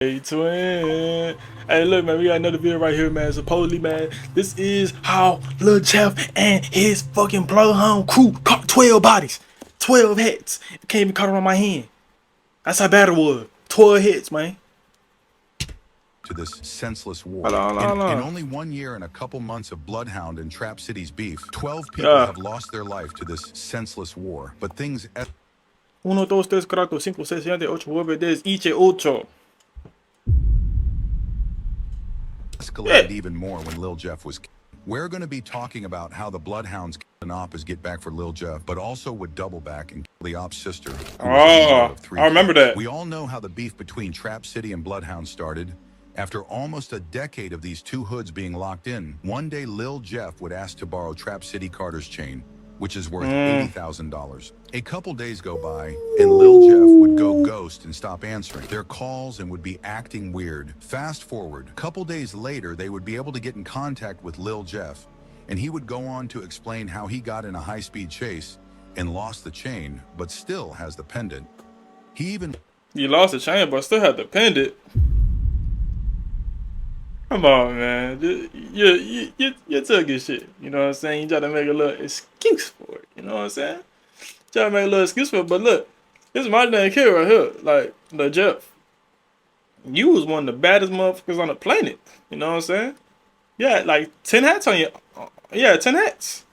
Hey twin. Hey look man, we got another video right here man. Supposedly man, this is how Lil Jeff and his fucking Bloodhound crew caught 12 bodies. 12 hits. Can't even count it on my hand. That's how bad it was. 12 hits, man. To this senseless war. Hold on. In only 1 year and a couple months of Bloodhound and Trap City's beef, 12 people have lost their life to this senseless war. But things 1, 2, 3, 4, 5, 6, 7, 8, 9, 10, each 8. escalated even more when Lil Jeff was killed. We're going to be talking about how the Bloodhounds killed an Opps get back for Lil Jeff, but also would double back and kill the Opps sister, who was the mother of 3 I remember kids. that. We all know how the beef between Trap City and Bloodhound started. After almost a decade of these two hoods being locked in, one day Lil Jeff would ask to borrow Trap City Carter's chain, which is worth $80,000. A couple days go by, and Lil Jeff would go ghost and stop answering their calls and would be acting weird. Fast forward, a couple days later, they would be able to get in contact with Lil Jeff, and he would go on to explain how he got in a high-speed chase and lost the chain, but still has the pendant. He lost the chain, but still had the pendant. Come on, man. You took your shit. You know what I'm saying? You try to make a little excuse for it. You know what I'm saying? Try to make a little excuse for it. But look, this is my damn kid right here. Like, the Jeff. You was one of the baddest motherfuckers on the planet. You know what I'm saying? Yeah, like 10 hats on you. Yeah, 10 hats.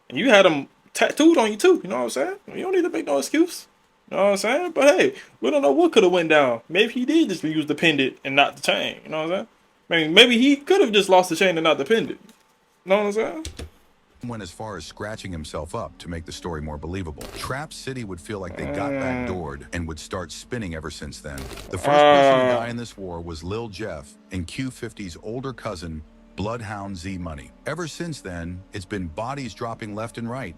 And you had them tattooed on you too. You know what I'm saying? You don't need to make no excuse. You know what I'm saying? But hey, we don't know what could have went down. Maybe he did just use the pendant and not the chain. You know what I'm saying? Maybe he could have just lost the chain and not the pendant. You know what I'm saying? went as far as scratching himself up to make the story more believable. Trap City would feel like they got backdoored and would start spinning ever since then. The first person to die in this war was Lil Jeff and Q50's older cousin, Bloodhound Z Money. Ever since then, it's been bodies dropping left and right.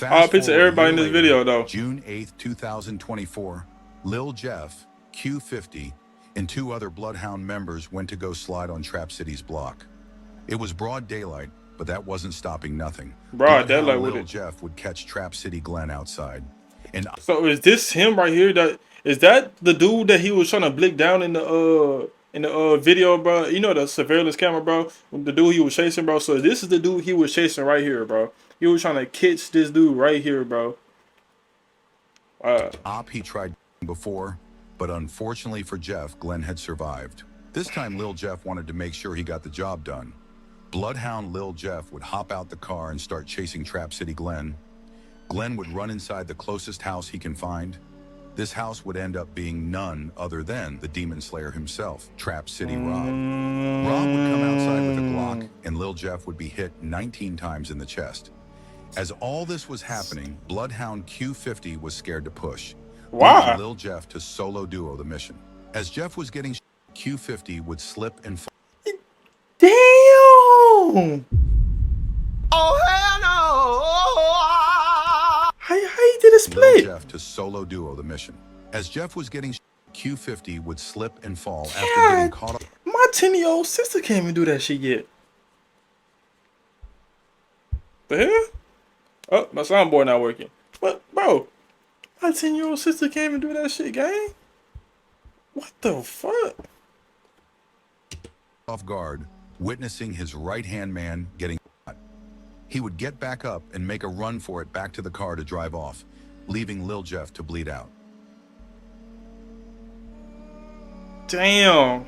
I'll picture everybody in this video though. June 8th, 2024, Lil Jeff, Q50, and 2 other Bloodhound members went to go slide on Trap City's block. It was broad daylight, but that wasn't stopping nothing. Broad daylight with Lil it. Jeff would catch Trap City Glenn outside. And so is this him right here? Is that the dude that he was trying to blick down in the video, bro? You know the surveillance camera, bro? The dude he was chasing, bro. So this is the dude he was chasing right here, bro. He was trying to catch this dude right here, bro. Op he tried before, but unfortunately for Jeff, Glenn had survived. This time Lil Jeff wanted to make sure he got the job done. Bloodhound Lil Jeff would hop out the car and start chasing Trap City Glenn. Glenn would run inside the closest house he can find. This house would end up being none other than the Demon Slayer himself, Trap City Rob. Rob would come outside with a Glock, and Lil Jeff would be hit 19 times in the chest. As all this was happening, Bloodhound Q50 was scared to push. Why? Lil Jeff to solo duo the mission. As Jeff was getting Q50 would slip and fall. Damn! Oh hell no! How you did a split? Lil Jeff to solo duo the mission. As Jeff was getting Q50 would slip and fall after getting caught up. My 10-year-old sister can't even do that shit yet. The hell? Oh, my soundboard not working. What, bro? My 10-year-old sister can't even do that shit, gang. What the fuck? Off guard, witnessing his right-hand man getting shot. He would get back up and make a run for it back to the car to drive off, leaving Lil Jeff to bleed out. Damn.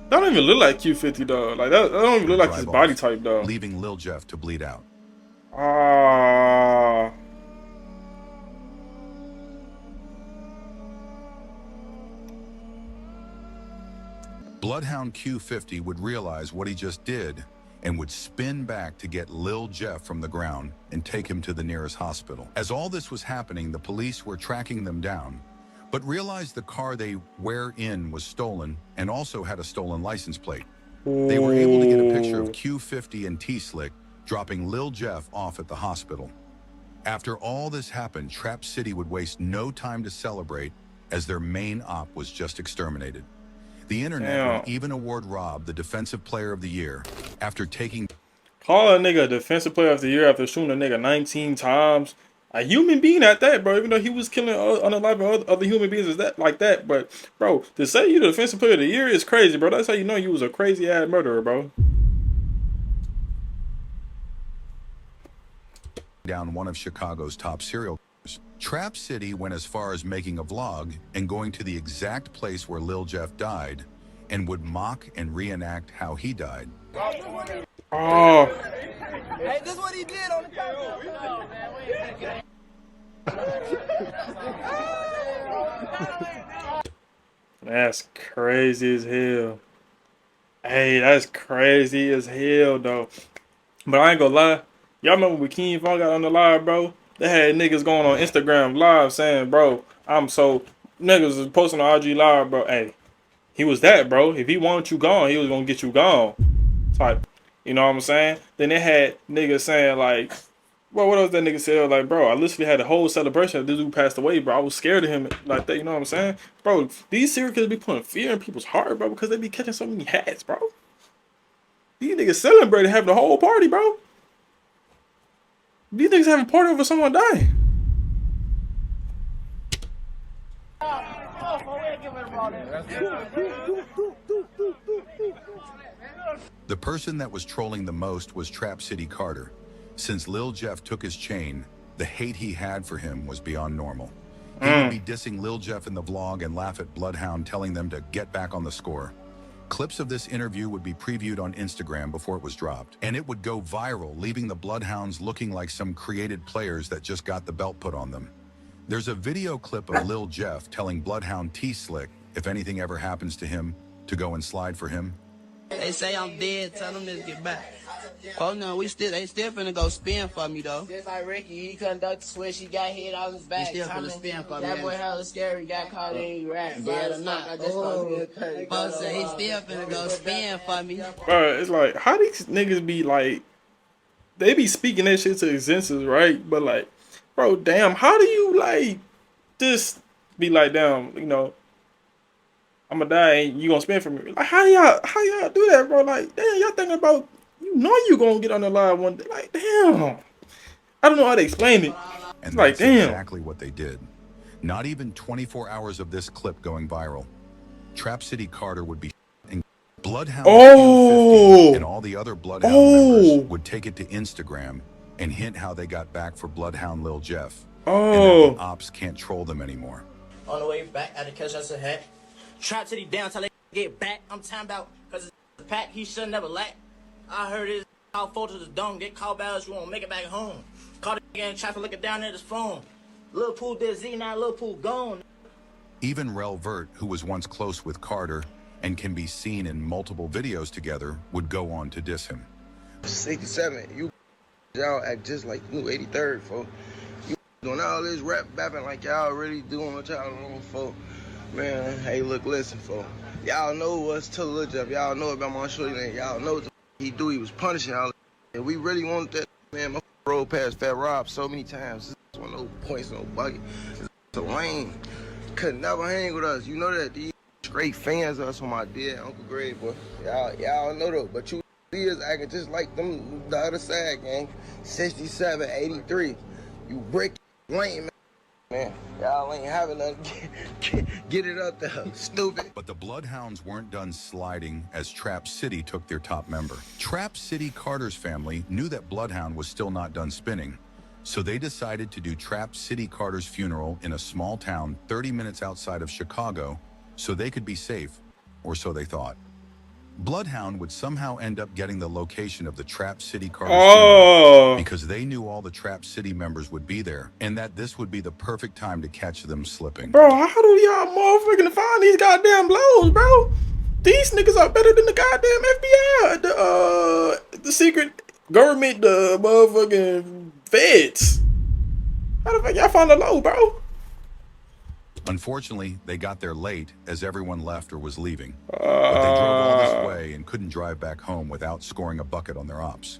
That don't even look like Q50 though. Like that don't even look like his body type though. Leaving Lil Jeff to bleed out. Bloodhound Q50 would realize what he just did and would spin back to get Lil Jeff from the ground and take him to the nearest hospital. As all this was happening, the police were tracking them down, but realized the car they were in was stolen and also had a stolen license plate. They were able to get a picture of Q50 and T-Slick dropping Lil Jeff off at the hospital. After all this happened, Trap City would waste no time to celebrate as their main op was just exterminated. The internet would even award Rob the Defensive Player of the Year after taking... Call a nigga Defensive Player of the Year after shooting a nigga 19 times. A human being at that, bro. Even though he was killing unalive other human beings, is that like that? But bro, to say you the defensive player of the year is crazy, bro. That's how you know you was a crazy ass murderer, bro. Down one of Chicago's top serial killers. Trap City went as far as making a vlog and going to the exact place where Lil Jeff died and would mock and reenact how he died. Oh. Hey, this is what he did on the camera. That's crazy as hell. Hey, that's crazy as hell, though. But I ain't gonna lie. Y'all remember when King Von got on the live, bro? They had niggas going on Instagram live saying, bro, I'm so... Niggas was posting on IG live, bro. Hey, he was that, bro. If he wanted you gone, he was gonna get you gone. Type. You know what I'm saying? Then they had niggas saying, like... Bro, what else that nigga said? Like, bro, I literally had a whole celebration that this dude passed away, bro. I was scared of him like that, you know what I'm saying? Bro, these serial killers be putting fear in people's heart, bro, because they be catching so many hats, bro. These niggas celebrating having a whole party, bro. These niggas having a party over someone dying. The person that was trolling the most was Trap City Carter. Since Lil Jeff took his chain, the hate he had for him was beyond normal. He would be dissing Lil Jeff in the vlog and laugh at Bloodhound, telling them to get back on the score. Clips of this interview would be previewed on Instagram before it was dropped, and it would go viral, leaving the Bloodhounds looking like some created players that just got the belt put on them. There's a video clip of Lil Jeff telling Bloodhound T-Slick, if anything ever happens to him, to go and slide for him. They say I'm dead, tell them to get back. Oh no, they still finna go spin for me though. Just like Ricky, he couldn't duck the switch, he got hit on his back. He still finna spin for me. That boy hella scary, got caught in rap. Dead or not. I just say he still finna go spin for me. Bro, it's like, how these niggas be like, they be speaking that shit to existence, right? But like, bro, damn, how do you like just be like, damn, you know, I'm gonna die and you gonna spend for me? Like, how y'all do that, bro? Like, damn, y'all thinking about, you know, you gonna get on the live one day. Like, damn, I don't know how to explain it. And like, that's damn, exactly what they did. Not even 24 hours of this clip going viral. Trap City Carter would be in Bloodhound Q50 and all the other Bloodhound members would take it to Instagram and hint how they got back for Bloodhound Lil Jeff. And that the Opps can't troll them anymore. On the way back, I had to catch us a hat. Trap City down till they get back. I'm talking about because it's a pack, he should never lack. I heard his call fall to the dome, get called back, you won't make it back home. Caught again, traffic looking down at his phone. Lil Pool did Z, now Lil Pool gone. Even Rel Vert, who was once close with Carter and can be seen in multiple videos together, would go on to diss him. 67, y'all act just like you 83rd, folks. You doing all this rap bapping like y'all really doing what y'all doing, folks. Man, hey, look, listen, folks. Y'all know what's to Lil Jeff. Y'all know about my shorty, man. Y'all know what he do. He was punishing all. And we really wanted that, man. My road past Fat Rob so many times. This one no points, no bucket. It's a lame. Could never hang with us. You know that. These great fans of us on my dear Uncle Greg, boy. Y'all know though. But you is acting just like them, the other side, gang. 67, 83. You brick lame, man. Man, y'all ain't having nothing. Get it up there, stupid. But the Bloodhounds weren't done sliding as Trap City took their top member. Trap City Carter's family knew that Bloodhound was still not done spinning, so they decided to do Trap City Carter's funeral in a small town 30 minutes outside of Chicago so they could be safe, or so they thought. Bloodhound would somehow end up getting the location of the Trap City Carter's funeral because they knew all the Trap City members would be there and that this would be the perfect time to catch them slipping. Bro, how do y'all motherfucking find these goddamn blows, bro? These niggas are better than the goddamn FBI, the secret government, the motherfucking feds. How the fuck y'all find the low, bro? Unfortunately, they got there late as everyone left or was leaving. But they drove all this way and couldn't drive back home without scoring a bucket on their Opps.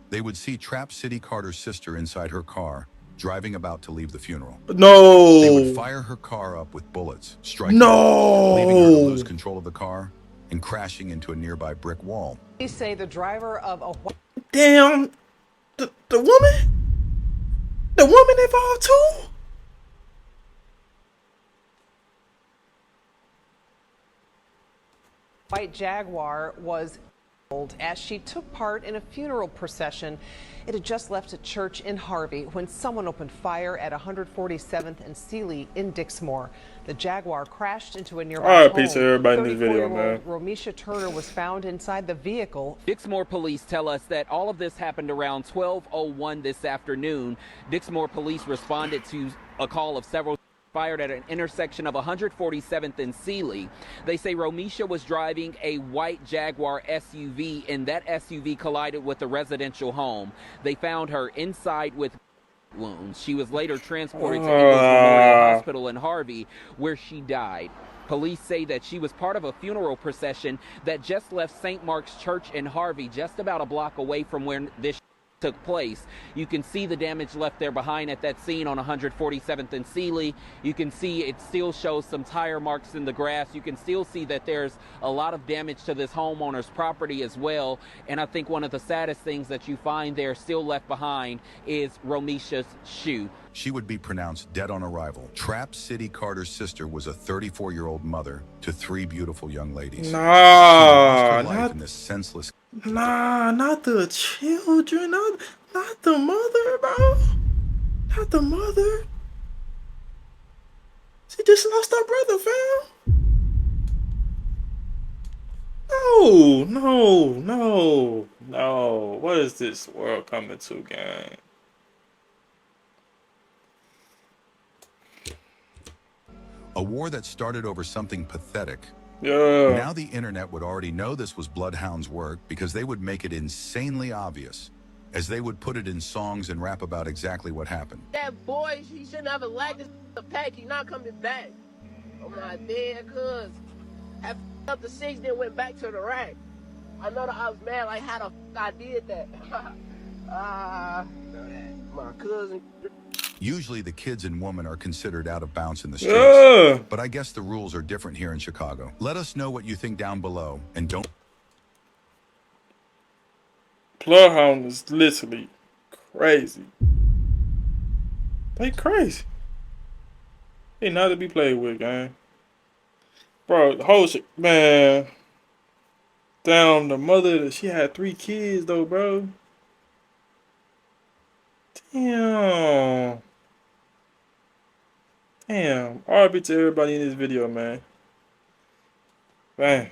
They would see Trap City Carter's sister inside her car, driving about to leave the funeral. No. They would fire her car up with bullets, striking her, leaving her to lose control of the car and crashing into a nearby brick wall. They say the driver of a... Damn, the woman? The woman involved too? White Jaguar was killed as she took part in a funeral procession. It had just left a church in Harvey when someone opened fire at 147th and Sealy in Dixmoor. The Jaguar crashed into a nearby home. Peace to everybody in this video, man. 34-year-old Romisha Turner was found inside the vehicle. Dixmoor police tell us that all of this happened around 12:01 this afternoon. Dixmoor police responded to a call of several fired at an intersection of 147th and Sealy. They say Romisha was driving a white Jaguar SUV, and that SUV collided with a residential home. They found her inside with wounds. She was later transported to Ingles Memorial Hospital in Harvey, where she died. Police say that she was part of a funeral procession that just left St. Mark's Church in Harvey, just about a block away from where this took place. You can see the damage left there behind at that scene on 147th and Sealy. You can see it still shows some tire marks in the grass. You can still see that there's a lot of damage to this homeowner's property as well. And I think one of the saddest things that you find there still left behind is Romisha's shoe. She would be pronounced dead on arrival. Trap City Carter's sister was a 34-year-old mother to 3 beautiful young ladies. Nah, not in this senseless. Nah, not the children, not the mother, bro. Not the mother. She just lost her brother, fam. No. What is this world coming to, gang? A war that started over something pathetic. Yeah. Now the internet would already know this was Bloodhound's work because they would make it insanely obvious, as they would put it in songs and rap about exactly what happened. That boy, he shouldn't have allowed this to pack. He not coming back. Oh my dear, cuz. I up the 6, then went back to the rack. I know that I was mad, like how the I did that. My cousin. Usually the kids and women are considered out of bounds in the streets, Yeah. but I guess the rules are different here in Chicago. Let us know what you think down below, and don't. Bloodhound is literally crazy. They crazy. They not to be played with, gang. Bro, the whole shit, man. Damn, the mother, she had 3 kids, though, bro. Damn. RIP to everybody in this video, man. Man.